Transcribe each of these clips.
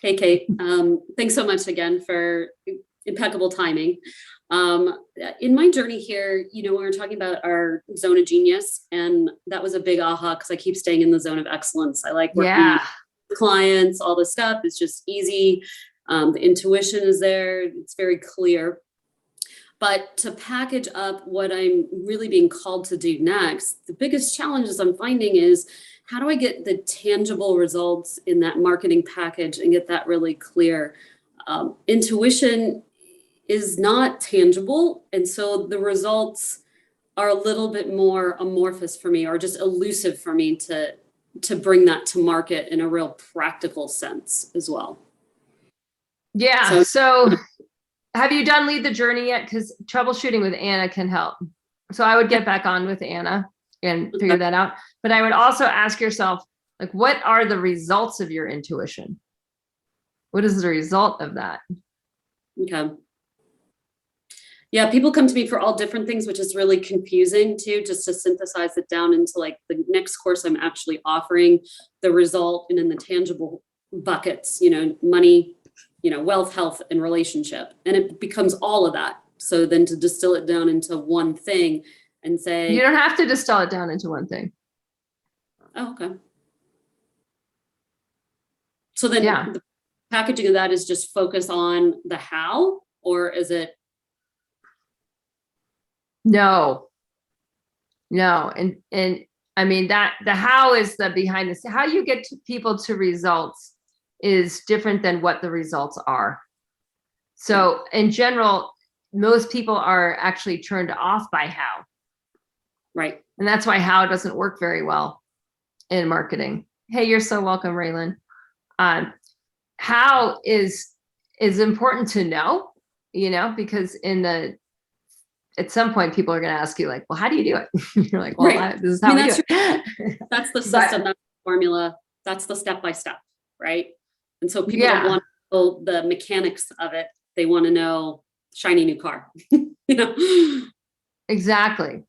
Hey, Kate. Thanks so much again for impeccable timing. In my journey here, we were talking about our zone of genius, and that was a big aha because I keep staying in the zone of excellence. I like working with clients, all this stuff. It's just easy. The intuition is there. It's very clear. But to package up what I'm really being called to do next, the biggest challenges I'm finding is how do I get the tangible results in that marketing package and get that really clear? Intuition is not tangible. And so the results are a little bit more amorphous for me or just elusive for me to bring that to market in a real practical sense as well. Yeah. So have you done Lead the Journey yet? Because troubleshooting with Anna can help. So I would get back on with Anna and figure that out. But I would also ask yourself, like, what are the results of your intuition? What is the result of that? Okay. Yeah, people come to me for all different things, which is really confusing too, just to synthesize it down into like the next course I'm actually offering, the result and in the tangible buckets, money, wealth, health, and relationship. And it becomes all of that. So then to distill it down into one thing and say, you don't have to distill it down into one thing. Oh, okay. So then the packaging of that is just focus on the how, or is it? No. And I mean, that the how is the behind the scene. How you get to people to results is different than what the results are. So in general, most people are actually turned off by how. Right. And that's why how doesn't work very well in marketing. Hey, you're so welcome, Raylan. How is important to know, because at some point people are going to ask you like, well, how do you do it? You're like, well, right. This is how we do it. That's the system, that's the formula. That's the step-by-step, right? And so people don't want to know the mechanics of it. They want to know shiny new car, Exactly.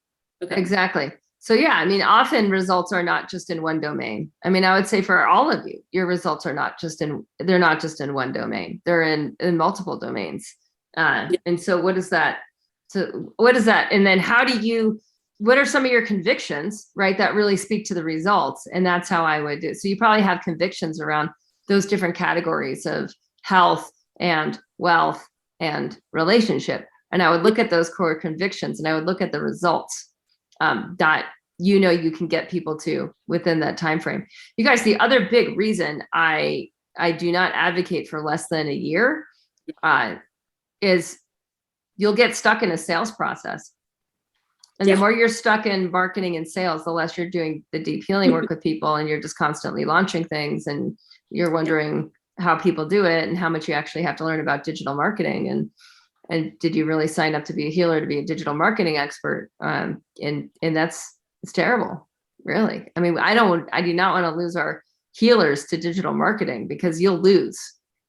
Okay. Exactly. So yeah, I mean, often results are not just in one domain. I mean, I would say for all of you, your results are they're not just in one domain. They're in multiple domains. And so what is that? And then what are some of your convictions, right? That really speak to the results. And that's how I would do it. So you probably have convictions around those different categories of health and wealth and relationship. And I would look at those core convictions and I would look at the results that you can get people to within that time frame. You guys, the other big reason I do not advocate for less than a year is you'll get stuck in a sales process. And the more you're stuck in marketing and sales, the less you're doing the deep healing work with people, and you're just constantly launching things and you're wondering how people do it and how much you actually have to learn about digital marketing. And did you really sign up to be a healer, to be a digital marketing expert? And it's terrible, really. I mean, I do not want to lose our healers to digital marketing, because you'll lose,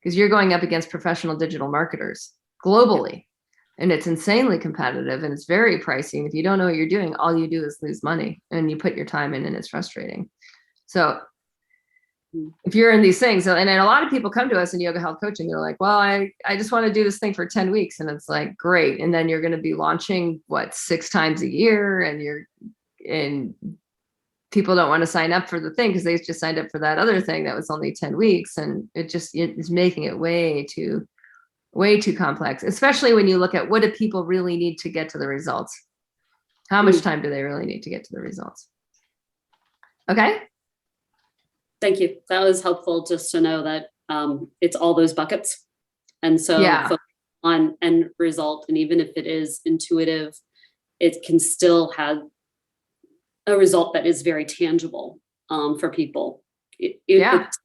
because you're going up against professional digital marketers globally. And it's insanely competitive and it's very pricey. And if you don't know what you're doing, all you do is lose money and you put your time in, and it's frustrating. So if you're in these things, and then a lot of people come to us in yoga health coaching, they're like, well, I just want to do this thing for 10 weeks. And it's like, great. And then you're going to be launching 6 times a year, and people don't want to sign up for the thing because they just signed up for that other thing that was only 10 weeks. And it's making it way too complex, especially when you look at what do people really need to get to the results? How much time do they really need to get to the results? Okay. Thank you. That was helpful just to know that it's all those buckets. And so focus on end result. And even if it is intuitive, it can still have a result that is very tangible for people. It's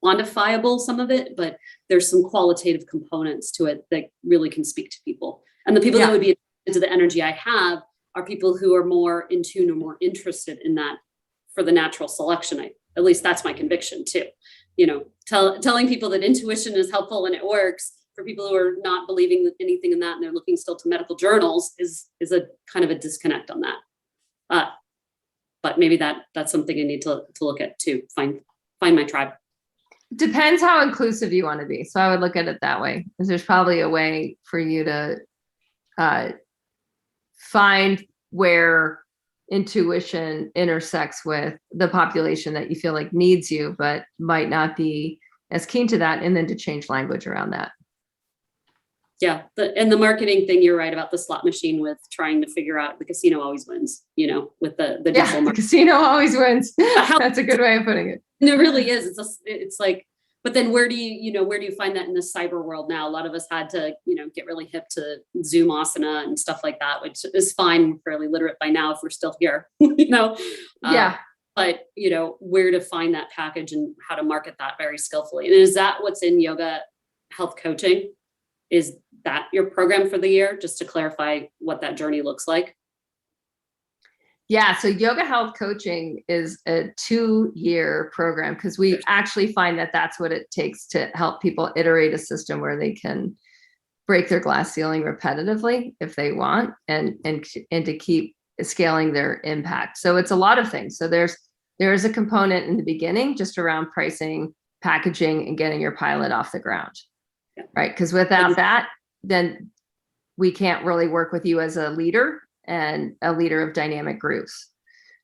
quantifiable, some of it, but there's some qualitative components to it that really can speak to people. And the people that would be attracted to the energy I have are people who are more in tune or more interested in that for the natural selection. At least that's my conviction too. Telling people that intuition is helpful and it works for people who are not believing anything in that and they're looking still to medical journals is a kind of a disconnect on that. But maybe that's something I need to look at to find my tribe. Depends how inclusive you want to be. So I would look at it that way, because there's probably a way for you to find where intuition intersects with the population that you feel like needs you, but might not be as keen to that, and then to change language around that. Yeah. And the marketing thing, you're right about the slot machine with trying to figure out the casino always wins, with the digital marketing. The casino always wins. That's a good way of putting it. And it really is. It's like, but then where do you find that in the cyber world now? A lot of us had to, get really hip to Zoom asana and stuff like that, which is fine. We're fairly literate by now if we're still here, Yeah. But, where to find that package and how to market that very skillfully. And is that what's in yoga health coaching? Is that your program for the year? Just to clarify what that journey looks like. Yeah. So yoga health coaching is a 2-year program, because we actually find that that's what it takes to help people iterate a system where they can break their glass ceiling repetitively if they want, and to keep scaling their impact. So it's a lot of things. So there's a component in the beginning just around pricing, packaging, and getting your pilot off the ground. Yeah. Right. Because without that, then we can't really work with you as a leader and a leader of dynamic groups.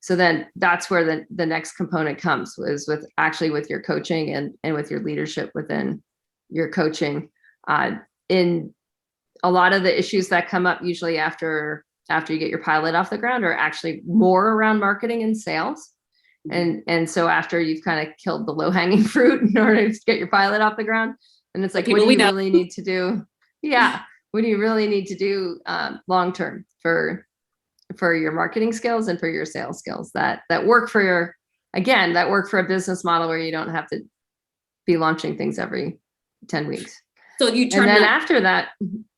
So then that's where the next component comes, is with your coaching and with your leadership within your coaching. In a lot of the issues that come up usually after you get your pilot off the ground are actually more around marketing and sales. And so after you've kind of killed the low-hanging fruit in order to get your pilot off the ground, and it's like, what do you really need to do? Yeah. What do you really need to do long-term for your marketing skills and for your sales skills that work for a business model where you don't have to be launching things every 10 weeks. So you turn, and then after that,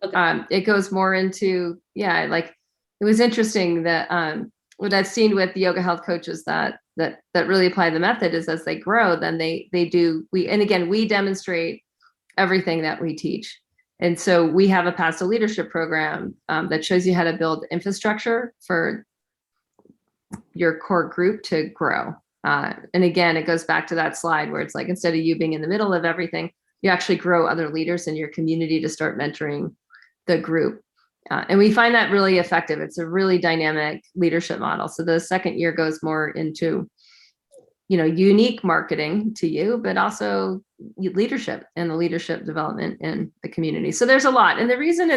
okay. It goes more into, like, it was interesting that what I've seen with the yoga health coaches that really apply the method is, as they grow, then we demonstrate everything that we teach. And so we have a Path to Leadership program that shows you how to build infrastructure for your core group to grow. And again, it goes back to that slide where it's like, instead of you being in the middle of everything, you actually grow other leaders in your community to start mentoring the group. And we find that really effective. It's a really dynamic leadership model. So the second year goes more into, unique marketing to you, but also leadership and the leadership development in the community. So there's a lot. And the reason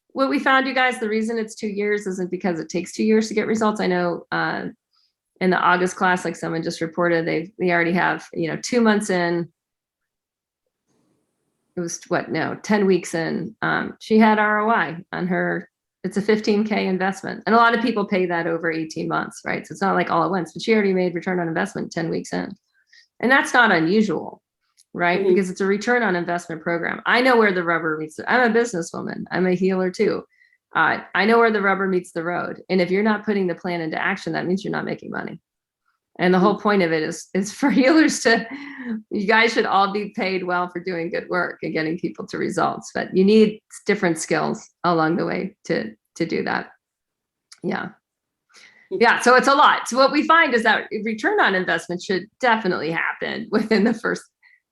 what we found, you guys, the reason it's 2 years isn't because it takes 2 years to get results. I know in the August class, like someone just reported, they already have, 2 months in. It was 10 weeks in, she had ROI on her. It's a $15K investment. And a lot of people pay that over 18 months, right? So it's not like all at once, but she already made return on investment 10 weeks in. And that's not unusual, right? Mm-hmm. Because it's a return on investment program. I know where the rubber meets. I'm a businesswoman. I'm a healer too. I know where the rubber meets the road. And if you're not putting the plan into action, that means you're not making money. And the whole point of it is for healers you guys should all be paid well for doing good work and getting people to results, but you need different skills along the way to do that. Yeah. So it's a lot. So what we find is that return on investment should definitely happen within the first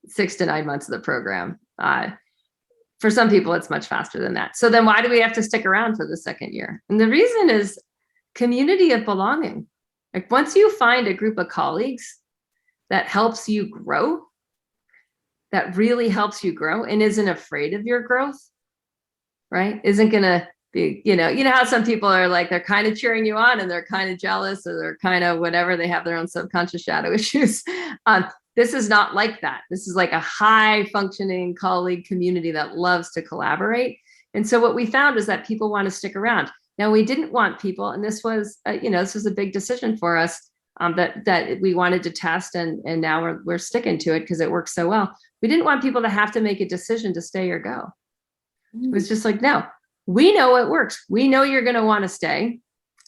6 to 9 months of the program. For some people, it's much faster than that. So then why do we have to stick around for the second year? And the reason is community of belonging. Like, once you find a group of colleagues that helps you grow, that really helps you grow and isn't afraid of your growth, right? Isn't going to be, how some people are like, they're kind of cheering you on and they're kind of jealous, or they're kind of whatever, they have their own subconscious shadow issues. This is not like that. This is like a high functioning colleague community that loves to collaborate. And so what we found is that people want to stick around. Now, we didn't want people, and this was, this was a big decision for us that we wanted to test, and now we're sticking to it because it works so well. We didn't want people to have to make a decision to stay or go. It was just like, no, we know it works. We know you're going to want to stay.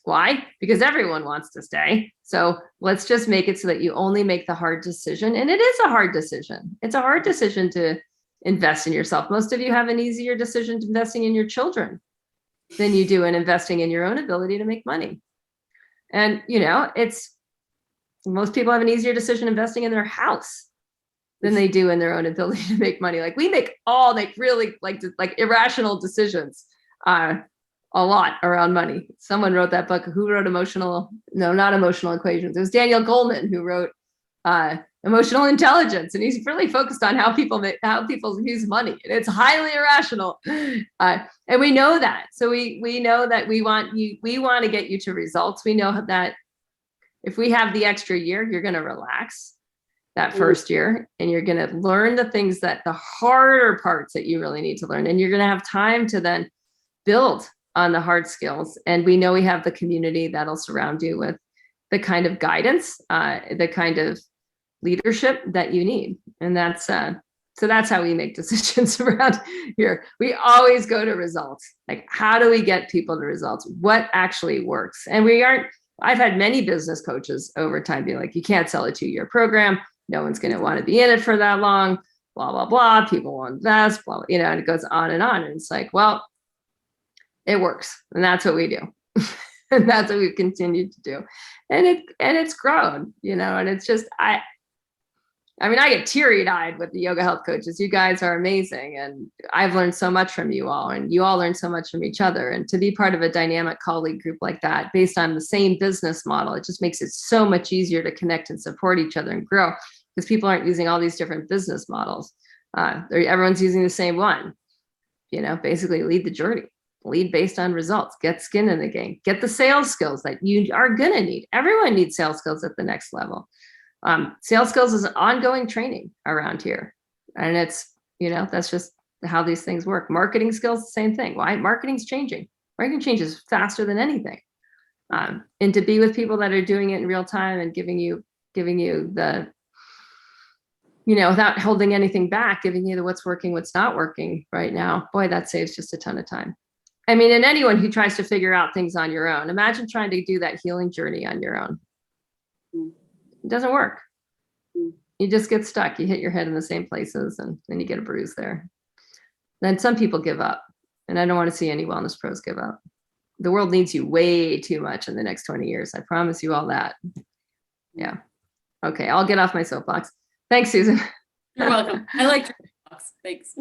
Why? Because everyone wants to stay. So let's just make it so that you only make the hard decision. And it is a hard decision. It's a hard decision to invest in yourself. Most of you have an easier decision to investing in your children than you do in investing in your own ability to make money. And, most people have an easier decision investing in their house than they do in their own ability to make money. Like we make really like irrational decisions a lot around money. Someone wrote that book. Who wrote not emotional equations. It was Daniel Goleman who wrote emotional intelligence, and he's really focused on how people use money, and it's highly irrational. And we know that. So we know that we want to get you to results. We know that if we have the extra year, you're going to relax that first year, and you're going to learn the things the harder parts that you really need to learn. And you're going to have time to then build on the hard skills. And we know we have the community that'll surround you with the kind of guidance, the kind of leadership that you need. And that's how we make decisions around here. We always go to results. Like, how do we get people to results? What actually works? And I've had many business coaches over time be like, you can't sell a 2-year program. No one's going to want to be in it for that long, blah, blah, blah. People won't invest, blah, blah, and it goes on. And it's like, well, it works. And that's what we do. And that's what we've continued to do. And it's grown, and it's just, I get teary-eyed with the yoga health coaches. You guys are amazing. And I've learned so much from you all, and you all learn so much from each other. And to be part of a dynamic colleague group like that, based on the same business model, it just makes it so much easier to connect and support each other and grow, because people aren't using all these different business models. Everyone's using the same one, basically lead the journey, lead based on results, get skin in the game, get the sales skills that you are going to need. Everyone needs sales skills at the next level. Sales skills is an ongoing training around here. And it's, that's just how these things work. Marketing skills, the same thing. Why? Marketing's changing. Marketing changes faster than anything. And to be with people that are doing it in real time and giving you the, without holding anything back, giving you the what's working, what's not working right now, boy, that saves just a ton of time. I mean, and anyone who tries to figure out things on your own, imagine trying to do that healing journey on your own. It doesn't work. You just get stuck. You hit your head in the same places, and then you get a bruise there. Then some people give up, and I don't want to see any wellness pros give up. The world needs you way too much in the next 20 years. I promise you all that. Yeah. Okay, I'll get off my soapbox. Thanks, Susan. You're welcome. I like your soapbox. Thanks.